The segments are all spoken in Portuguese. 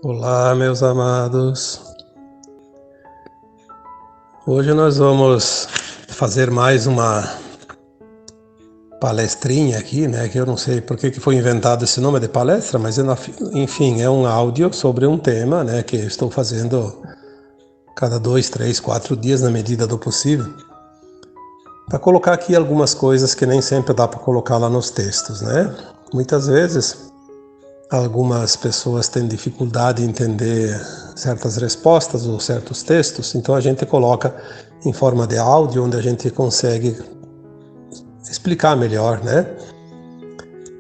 Olá, meus amados. Hoje nós vamos fazer mais uma palestrinha aqui, né? Que eu não sei por que foi inventado esse nome de palestra, mas enfim, é um áudio sobre um tema, né? Que eu estou fazendo cada 2, 3, 4 dias na medida do possível, para colocar aqui algumas coisas que nem sempre dá para colocar lá nos textos, né? Muitas vezes algumas pessoas têm dificuldade em entender certas respostas ou certos textos, então a gente coloca em forma de áudio, onde a gente consegue explicar melhor, né?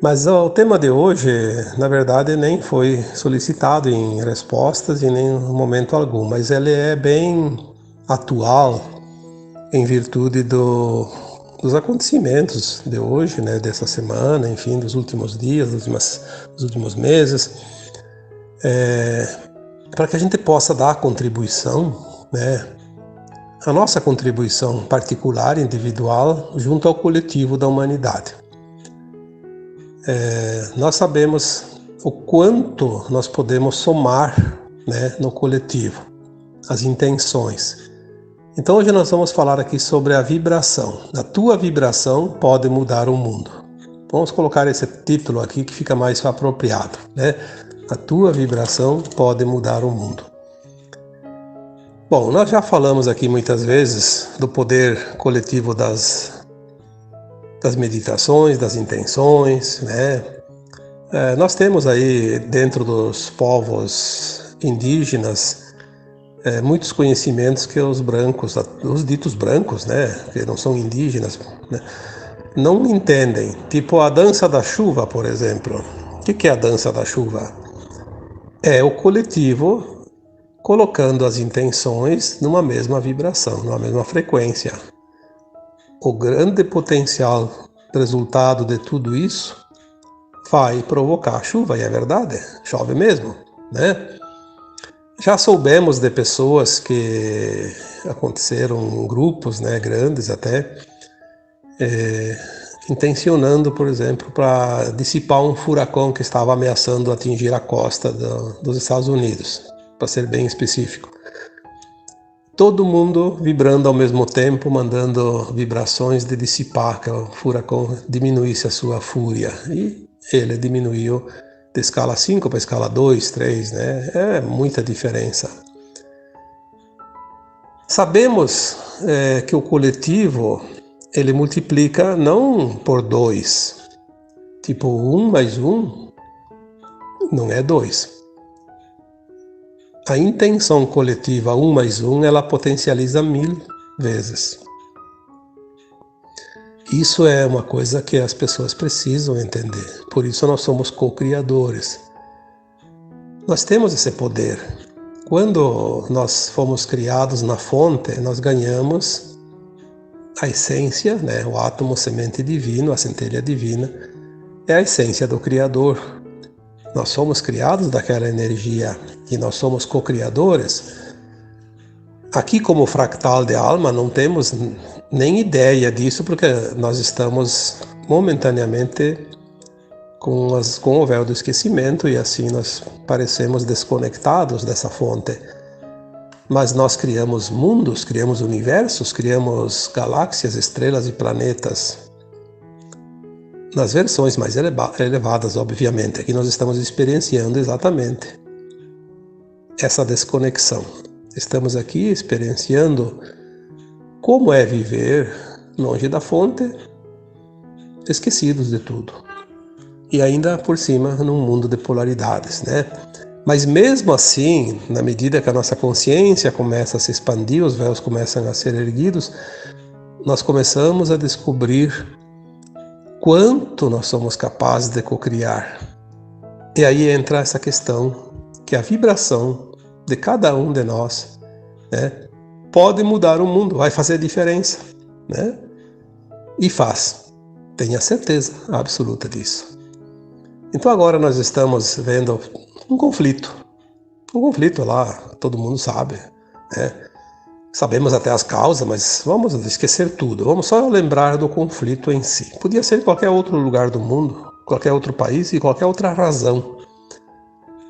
Mas o tema de hoje, na verdade, nem foi solicitado em respostas em nenhum momento algum, mas ele é bem atual em virtude dos acontecimentos de hoje, né, dessa semana, enfim, dos últimos dias, dos últimos meses, para que a gente possa dar a contribuição, né, a nossa contribuição particular, individual, junto ao coletivo da humanidade. Nós sabemos o quanto nós podemos somar, né, no coletivo, as intenções. Então hoje nós vamos falar aqui sobre a vibração. A tua vibração pode mudar o mundo. Vamos colocar esse título aqui que fica mais apropriado, né? A tua vibração pode mudar o mundo. Bom, nós já falamos aqui muitas vezes do poder coletivo das meditações, das intenções, né? Nós temos aí dentro dos povos indígenas muitos conhecimentos que os brancos, os ditos brancos, né, que não são indígenas, né, não entendem. Tipo a dança da chuva, por exemplo. O que é a dança da chuva? É o coletivo colocando as intenções numa mesma vibração, numa mesma frequência. O grande potencial resultado de tudo isso vai provocar chuva, e é verdade, chove mesmo, né? Já soubemos de pessoas que aconteceram grupos, né, grandes até, intencionando, por exemplo, para dissipar um furacão que estava ameaçando atingir a costa dos Estados Unidos, para ser bem específico. Todo mundo vibrando ao mesmo tempo, mandando vibrações de dissipar, que o furacão diminuísse a sua fúria. E ele diminuiu de escala 5 para escala 2, 3, né? É muita diferença. Sabemos que o coletivo, ele multiplica não por 2. Tipo, 1 mais 1 não é 2. A intenção coletiva 1 mais 1, ela potencializa 1000 vezes. Isso é uma coisa que as pessoas precisam entender. Por isso nós somos co-criadores. Nós temos esse poder. Quando nós fomos criados na fonte, nós ganhamos a essência, né? O átomo semente divino, a centelha divina, é a essência do Criador. Nós somos criados daquela energia e nós somos co-criadores. Aqui, como fractal de alma, não temos nem ideia disso, porque nós estamos momentaneamente com o véu do esquecimento e assim nós parecemos desconectados dessa fonte. Mas nós criamos mundos, criamos universos, criamos galáxias, estrelas e planetas. Nas versões mais elevadas, obviamente. Aqui nós estamos experienciando exatamente essa desconexão. Estamos aqui experienciando como é viver longe da fonte, esquecidos de tudo. E ainda por cima num mundo de polaridades, né? Mas mesmo assim, na medida que a nossa consciência começa a se expandir, os véus começam a ser erguidos, nós começamos a descobrir quanto nós somos capazes de cocriar. E aí entra essa questão que a vibração de cada um de nós, né, pode mudar o mundo, vai fazer diferença, né? E faz. Tenha certeza absoluta disso. Então agora nós estamos vendo um conflito lá, todo mundo sabe, né? Sabemos até as causas, mas vamos esquecer tudo. Vamos só lembrar do conflito em si. Podia ser em qualquer outro lugar do mundo, qualquer outro país e qualquer outra razão.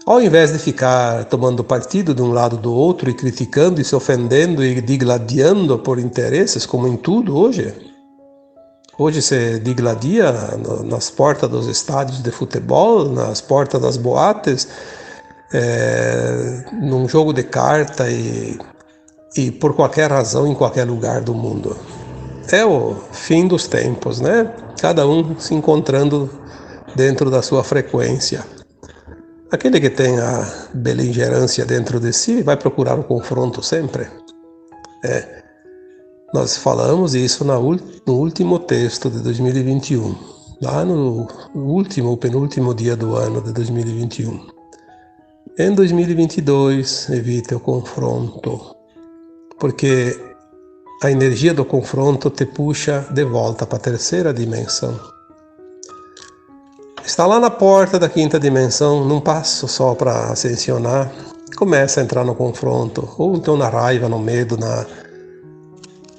Ao invés de ficar tomando partido de um lado do outro e criticando e se ofendendo e digladiando por interesses, como em tudo hoje. Hoje se digladia nas portas dos estádios de futebol, nas portas das boates, num jogo de carta e por qualquer razão em qualquer lugar do mundo. É o fim dos tempos, né? Cada um se encontrando dentro da sua frequência. Aquele que tem a beligerância dentro de si vai procurar o confronto sempre. Nós falamos isso no último texto de 2021, lá no último, penúltimo dia do ano de 2021. Em 2022, evite o confronto, porque a energia do confronto te puxa de volta para a terceira dimensão. Está lá na porta da quinta dimensão, num passo só para ascensionar, começa a entrar no confronto, ou então na raiva, no medo, na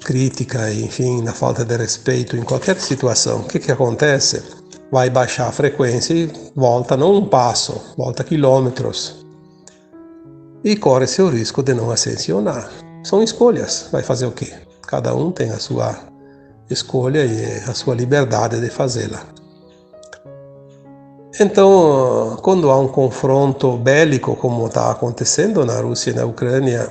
crítica, enfim, na falta de respeito, em qualquer situação. O que acontece? Vai baixar a frequência e volta não um passo, volta quilômetros. E corre-se o risco de não ascensionar. São escolhas, vai fazer o quê? Cada um tem a sua escolha e a sua liberdade de fazê-la. Então, quando há um confronto bélico, como está acontecendo na Rússia e na Ucrânia,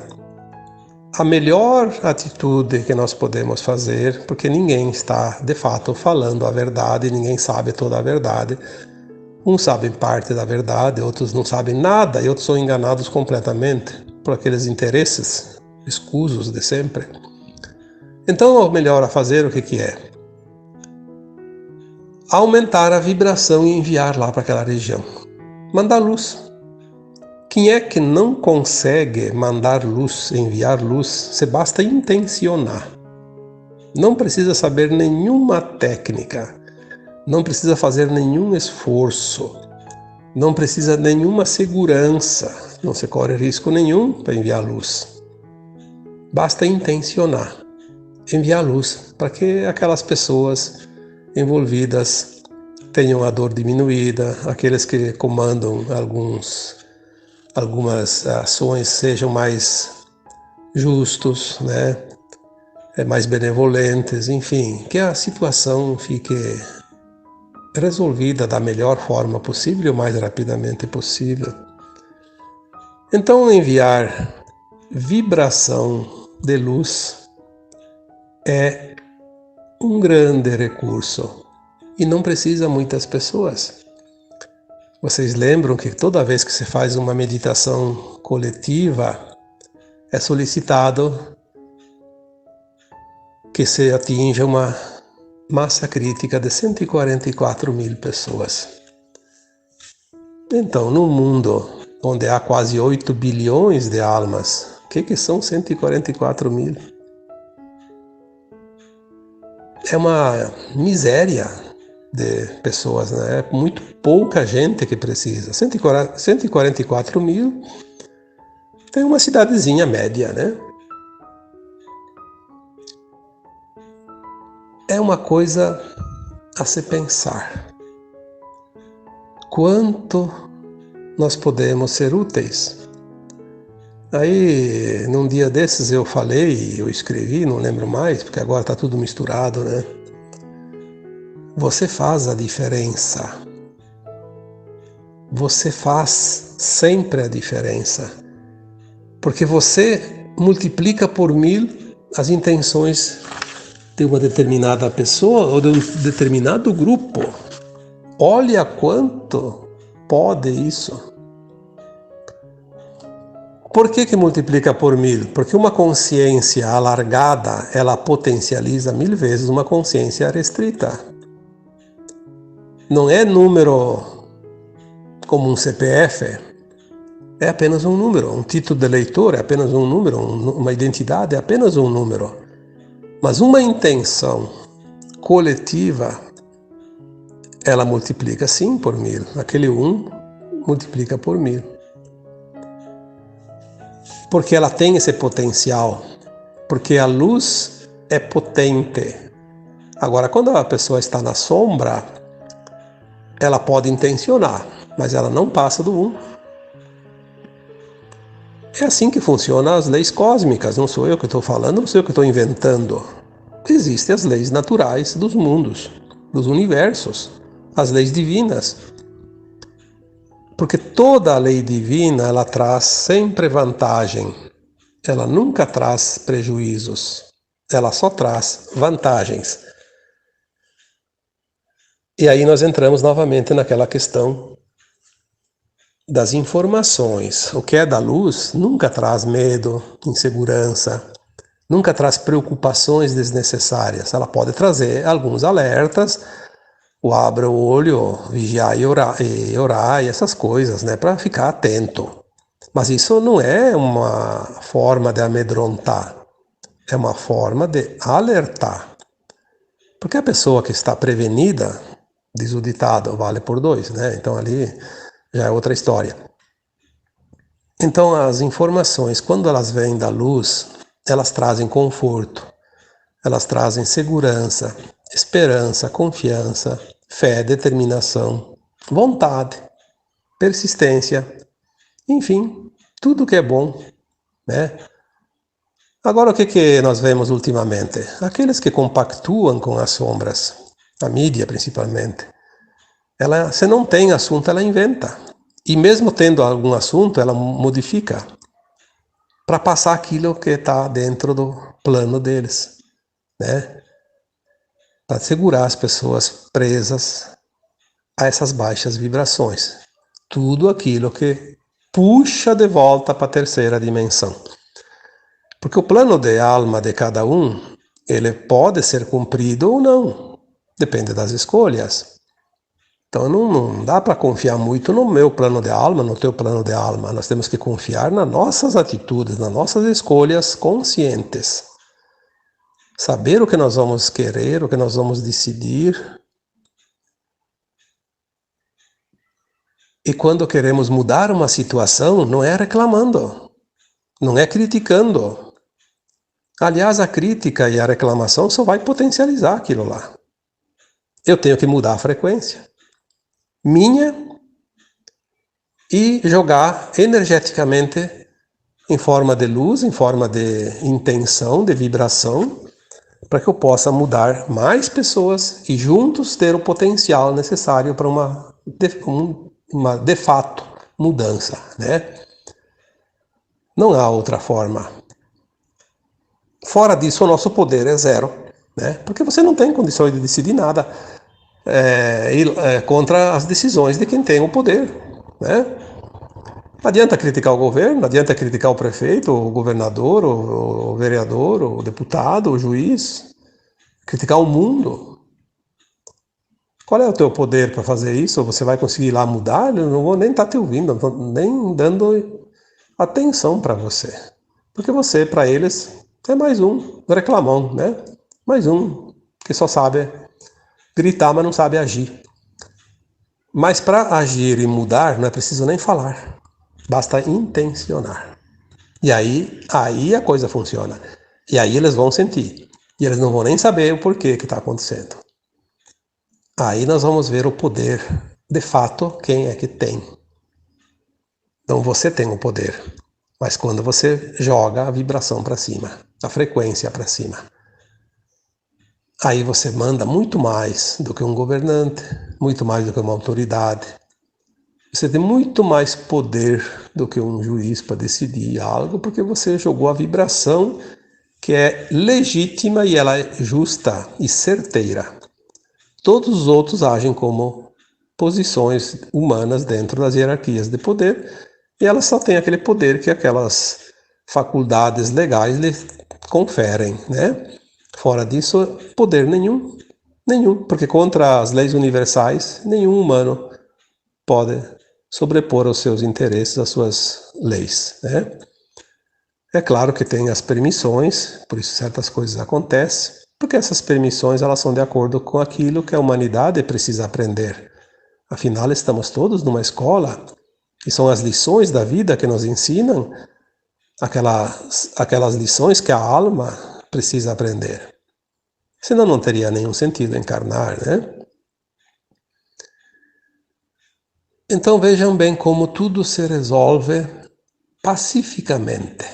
a melhor atitude que nós podemos fazer, porque ninguém está, de fato, falando a verdade, ninguém sabe toda a verdade. Uns sabem parte da verdade, outros não sabem nada, e outros são enganados completamente por aqueles interesses escusos de sempre. Então, o melhor a fazer, o que é? Aumentar a vibração e enviar lá para aquela região. Mandar luz. Quem é que não consegue mandar luz, enviar luz? Se basta intencionar. Não precisa saber nenhuma técnica. Não precisa fazer nenhum esforço. Não precisa nenhuma segurança. Não se corre risco nenhum para enviar luz. Basta intencionar. Enviar luz para que aquelas pessoas envolvidas tenham a dor diminuída, aqueles que comandam algumas ações sejam mais justos, né? Mais benevolentes, enfim, que a situação fique resolvida da melhor forma possível, o mais rapidamente possível. Então, enviar vibração de luz é um grande recurso e não precisa muitas pessoas. Vocês lembram que toda vez que se faz uma meditação coletiva, é solicitado que se atinja uma massa crítica de 144 mil pessoas. Então, num mundo onde há quase 8 bilhões de almas, o que são 144 mil? É uma miséria de pessoas, né? É muito pouca gente que precisa. 144 mil tem uma cidadezinha média, né? É uma coisa a se pensar. Quanto nós podemos ser úteis? Aí, num dia desses eu falei, eu escrevi, não lembro mais, porque agora está tudo misturado, né? Você faz a diferença. Você faz sempre a diferença. Porque você multiplica por 1000 as intenções de uma determinada pessoa ou de um determinado grupo. Olha quanto pode isso. Por que multiplica por 1000? Porque uma consciência alargada, ela potencializa 1000 vezes uma consciência restrita. Não é número como um CPF, é apenas um número. Um título de eleitor é apenas um número, uma identidade é apenas um número. Mas uma intenção coletiva, ela multiplica sim por 1000. Aquele 1 multiplica por 1000. Porque ela tem esse potencial. Porque a luz é potente. Agora, quando a pessoa está na sombra, ela pode intencionar, mas ela não passa do 1. É assim que funcionam as leis cósmicas, não sou eu que estou falando, não sou eu que estou inventando. Existem as leis naturais dos mundos, dos universos, as leis divinas. Porque toda a lei divina, ela traz sempre vantagem. Ela nunca traz prejuízos. Ela só traz vantagens. E aí nós entramos novamente naquela questão das informações. O que é da luz nunca traz medo, insegurança, nunca traz preocupações desnecessárias. Ela pode trazer alguns alertas, o abra o olho, vigiar e orar e essas coisas, né, para ficar atento. Mas isso não é uma forma de amedrontar, é uma forma de alertar. Porque a pessoa que está prevenida, diz o ditado, vale por dois, né? Então ali já é outra história. Então as informações, quando elas vêm da luz, elas trazem conforto, elas trazem segurança, esperança, confiança, fé, determinação, vontade, persistência, enfim, tudo que é bom, né? Agora, o que nós vemos ultimamente? Aqueles que compactuam com as sombras, a mídia principalmente. Ela, se não tem assunto, ela inventa. E mesmo tendo algum assunto, ela modifica para passar aquilo que está dentro do plano deles, né? Para segurar as pessoas presas a essas baixas vibrações. Tudo aquilo que puxa de volta para a terceira dimensão. Porque o plano de alma de cada um, ele pode ser cumprido ou não. Depende das escolhas. Então não dá para confiar muito no meu plano de alma, no teu plano de alma. Nós temos que confiar nas nossas atitudes, nas nossas escolhas conscientes. Saber o que nós vamos querer, o que nós vamos decidir. E quando queremos mudar uma situação, não é reclamando, não é criticando. Aliás, a crítica e a reclamação só vai potencializar aquilo lá. Eu tenho que mudar a frequência minha e jogar energeticamente em forma de luz, em forma de intenção, de vibração, para que eu possa mudar mais pessoas e juntos ter o potencial necessário para uma de fato mudança, né? Não há outra forma. Fora disso, o nosso poder é zero, né? Porque você não tem condições de decidir nada contra as decisões de quem tem o poder, né? Não adianta criticar o governo, não adianta criticar o prefeito, o governador, o vereador, o deputado, o juiz, criticar o mundo. Qual é o teu poder para fazer isso? Você vai conseguir ir lá mudar? Eu não vou nem estar te ouvindo, não estou nem dando atenção para você. Porque você, para eles, é mais um reclamão, né? Mais um que só sabe gritar, mas não sabe agir. Mas para agir e mudar, não é preciso nem falar. Basta intencionar. E aí a coisa funciona. E aí eles vão sentir. E eles não vão nem saber o porquê que está acontecendo. Aí nós vamos ver o poder, de fato, quem é que tem. Então você tem o poder. Mas quando você joga a vibração para cima, a frequência para cima, aí você manda muito mais do que um governante, muito mais do que uma autoridade. Você tem muito mais poder do que um juiz para decidir algo, porque você jogou a vibração que é legítima e ela é justa e certeira. Todos os outros agem como posições humanas dentro das hierarquias de poder e elas só têm aquele poder que aquelas faculdades legais lhe conferem, né? Fora disso, poder nenhum, porque contra as leis universais, nenhum humano pode sobrepor aos seus interesses as suas leis, né? É claro que tem as permissões, por isso certas coisas acontecem, porque essas permissões elas são de acordo com aquilo que a humanidade precisa aprender. Afinal, estamos todos numa escola e são as lições da vida que nos ensinam aquelas lições que a alma precisa aprender. Senão não teria nenhum sentido encarnar, né? Então vejam bem como tudo se resolve pacificamente.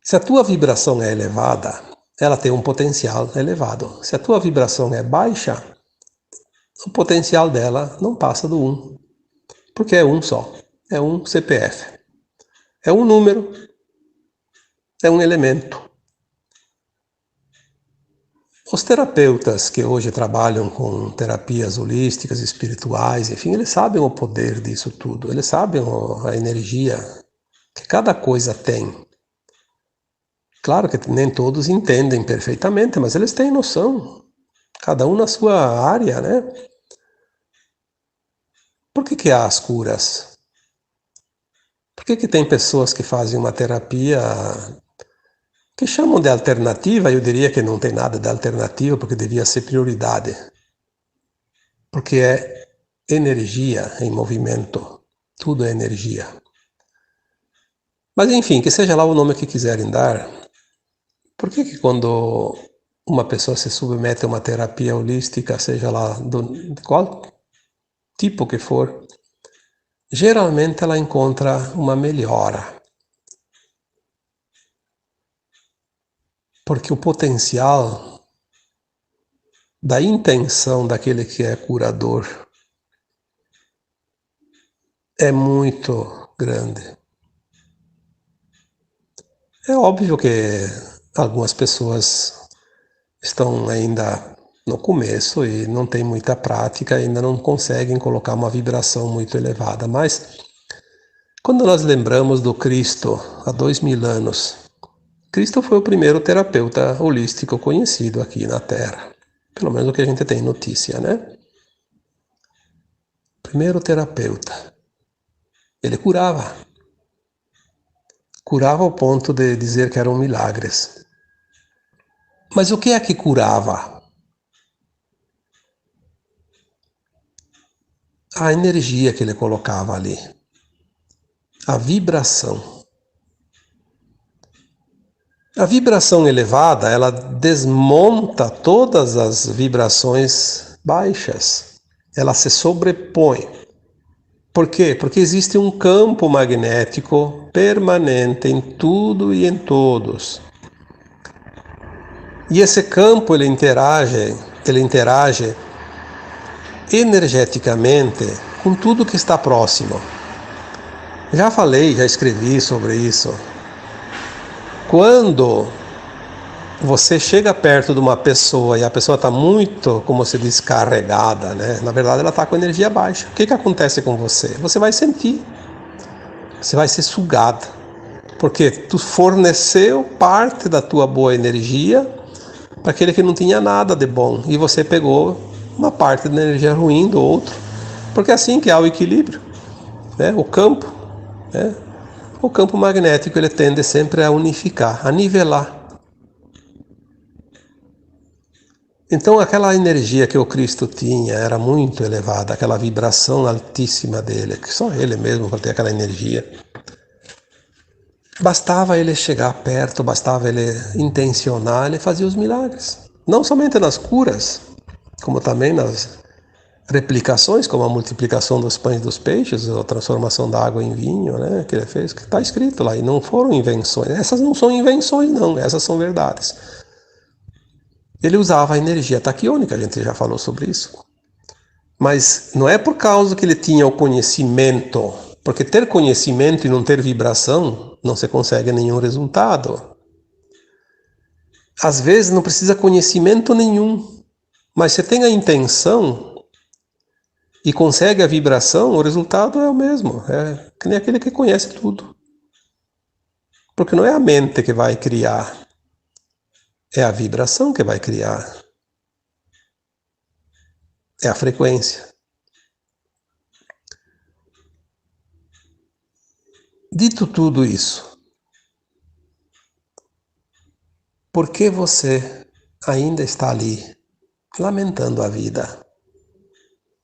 Se a tua vibração é elevada, ela tem um potencial elevado. Se a tua vibração é baixa, o potencial dela não passa do 1, porque é um só, é um CPF, é um número, é um elemento. Os terapeutas que hoje trabalham com terapias holísticas, espirituais, enfim, eles sabem o poder disso tudo, eles sabem a energia que cada coisa tem. Claro que nem todos entendem perfeitamente, mas eles têm noção, cada um na sua área, né? Por que há as curas? Por que tem pessoas que fazem uma terapia que chamam de alternativa? Eu diria que não tem nada de alternativa, porque devia ser prioridade. Porque é energia em movimento. Tudo é energia. Mas enfim, que seja lá o nome que quiserem dar, por que quando uma pessoa se submete a uma terapia holística, seja lá de qual tipo que for, geralmente ela encontra uma melhora? Porque o potencial da intenção daquele que é curador é muito grande. É óbvio que algumas pessoas estão ainda no começo e não têm muita prática, ainda não conseguem colocar uma vibração muito elevada, mas quando nós lembramos do Cristo há 2000 anos, Cristo foi o primeiro terapeuta holístico conhecido aqui na Terra, pelo menos o que a gente tem notícia, né? Primeiro terapeuta. Ele curava ao ponto de dizer que eram milagres. Mas o que é que curava? A energia que ele colocava ali. A vibração. A vibração elevada, ela desmonta todas as vibrações baixas. Ela se sobrepõe. Por quê? Porque existe um campo magnético permanente em tudo e em todos. E esse campo ele interage energeticamente com tudo que está próximo. Já falei, já escrevi sobre isso. Quando você chega perto de uma pessoa e a pessoa está muito, como se diz, carregada, né? Na verdade ela está com energia baixa. O que acontece com você? Você vai sentir. Você vai ser sugado. Porque tu forneceu parte da tua boa energia para aquele que não tinha nada de bom. E você pegou uma parte da energia ruim do outro. Porque é assim que há o equilíbrio. Né? O campo, né? O campo magnético ele tende sempre a unificar, a nivelar. Então aquela energia que o Cristo tinha era muito elevada, aquela vibração altíssima dele, que só ele mesmo para ter aquela energia. Bastava ele chegar perto, bastava ele intencionar, ele fazia os milagres. Não somente nas curas, como também nas replicações, como a multiplicação dos pães e dos peixes, a transformação da água em vinho, né, que ele fez, que está escrito lá, e não foram invenções. Essas não são invenções, não, essas são verdades. Ele usava a energia taquiônica, a gente já falou sobre isso. Mas não é por causa que ele tinha o conhecimento, porque ter conhecimento e não ter vibração não se consegue nenhum resultado. Às vezes não precisa conhecimento nenhum, mas você tem a intenção e consegue a vibração, o resultado é o mesmo. É que nem aquele que conhece tudo. Porque não é a mente que vai criar, é a vibração que vai criar. É a frequência. Dito tudo isso, por que você ainda está ali, lamentando a vida,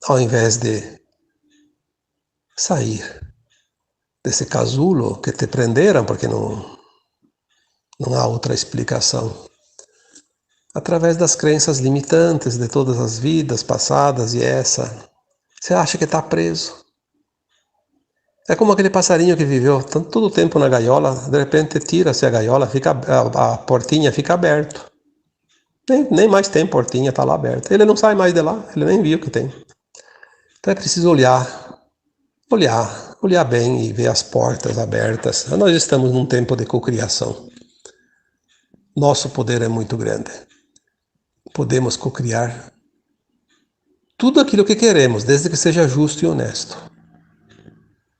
ao invés de sair desse casulo que te prenderam, porque não há outra explicação, através das crenças limitantes de todas as vidas passadas e essa, você acha que está preso. É como aquele passarinho que viveu todo o tempo na gaiola, de repente tira-se a gaiola, a portinha fica aberta. Nem mais tem portinha, está lá aberta. Ele não sai mais de lá, ele nem viu que tem. Então é preciso olhar bem e ver as portas abertas. Nós estamos num tempo de cocriação. Nosso poder é muito grande. Podemos cocriar tudo aquilo que queremos, desde que seja justo e honesto.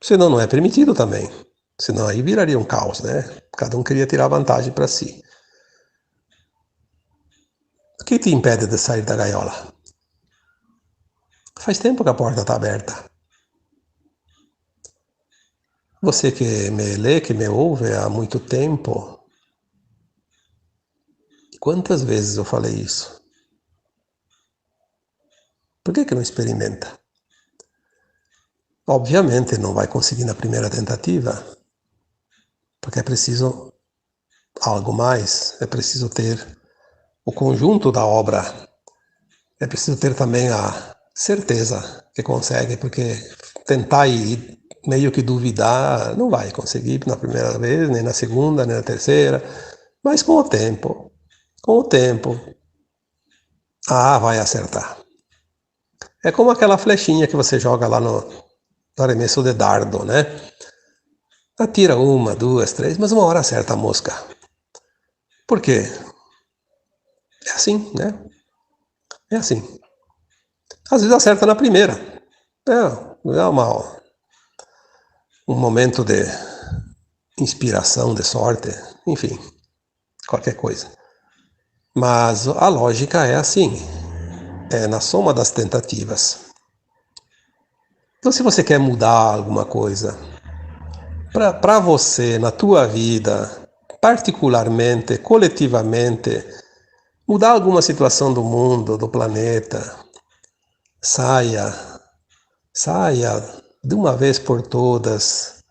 Senão não é permitido também. Senão aí viraria um caos, né? Cada um queria tirar vantagem para si. O que te impede de sair da gaiola? Faz tempo que a porta está aberta. Você que me lê, que me ouve há muito tempo, quantas vezes eu falei isso? Por que não experimenta? Obviamente não vai conseguir na primeira tentativa, porque é preciso algo mais, é preciso ter o conjunto da obra, é preciso ter também a certeza que consegue, porque tentar e meio que duvidar não vai conseguir na primeira vez, nem na segunda, nem na terceira, mas com o tempo, vai acertar. É como aquela flechinha que você joga lá no arremesso de dardo, né? Atira uma, duas, três, mas uma hora acerta a mosca. Por quê? É assim, né? É assim. Às vezes acerta na primeira. Um momento de inspiração, de sorte, enfim, qualquer coisa. Mas a lógica é assim, é na soma das tentativas. Então, se você quer mudar alguma coisa, para você, na tua vida, particularmente, coletivamente, mudar alguma situação do mundo, do planeta, saia de uma vez por todas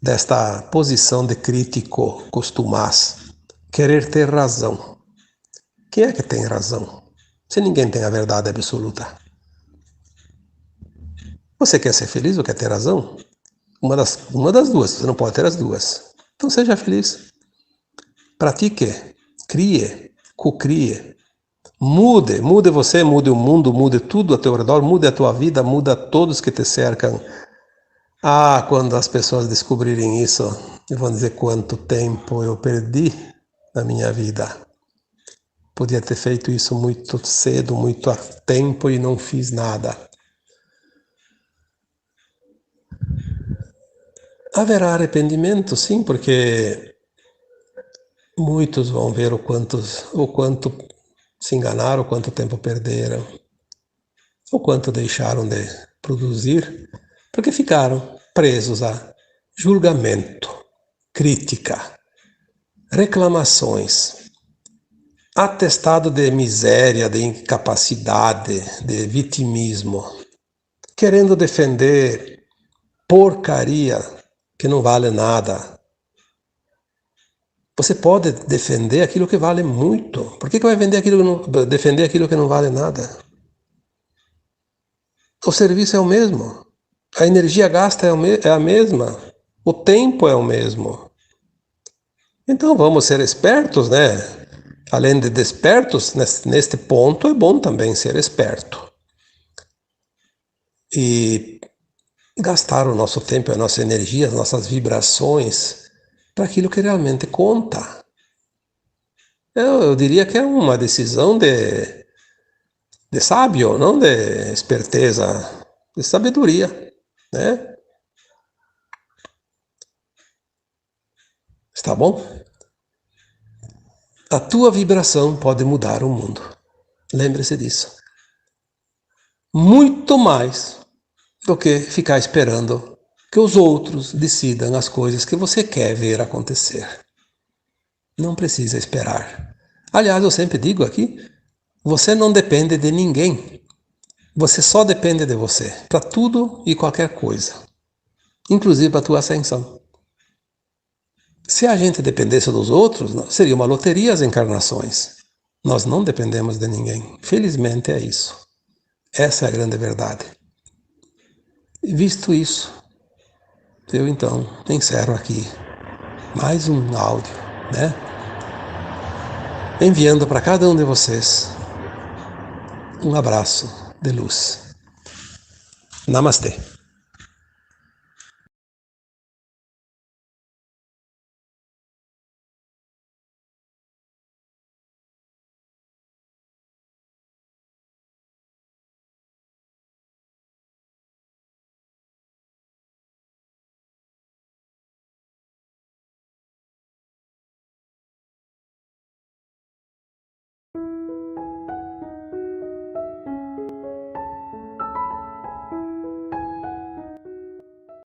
desta posição de crítico costumaz, querer ter razão. Quem é que tem razão? Se ninguém tem a verdade absoluta. Você quer ser feliz ou quer ter razão? Uma das duas, você não pode ter as duas. Então seja feliz. Pratique, crie, cocrie. Mude você, mude o mundo, mude tudo a teu redor, mude a tua vida, muda todos que te cercam. Quando as pessoas descobrirem isso, vão dizer quanto tempo eu perdi na minha vida. Podia ter feito isso muito cedo, muito a tempo e não fiz nada. Haverá arrependimento, sim, porque muitos vão ver o quanto se enganaram, o quanto tempo perderam, o quanto deixaram de produzir, porque ficaram presos a julgamento, crítica, reclamações, atestado de miséria, de incapacidade, de vitimismo, querendo defender porcaria que não vale nada. Você pode defender aquilo que vale muito. Por que vai defender aquilo que não vale nada? O serviço é o mesmo. A energia gasta é a mesma. O tempo é o mesmo. Então vamos ser espertos, né? Além de despertos, neste ponto é bom também ser esperto. E gastar o nosso tempo, a nossa energia, as nossas vibrações para aquilo que realmente conta. Eu diria que é uma decisão de sábio, não de esperteza, de sabedoria, né? Está bom? A tua vibração pode mudar o mundo. Lembre-se disso. Muito mais do que ficar esperando que os outros decidam as coisas que você quer ver acontecer. Não precisa esperar. Aliás, eu sempre digo aqui, você não depende de ninguém. Você só depende de você, para tudo e qualquer coisa, inclusive para a tua ascensão. Se a gente dependesse dos outros, seria uma loteria as encarnações. Nós não dependemos de ninguém. Felizmente é isso. Essa é a grande verdade. Visto isso, eu então encerro aqui mais um áudio, né? Enviando para cada um de vocês um abraço de luz. Namastê.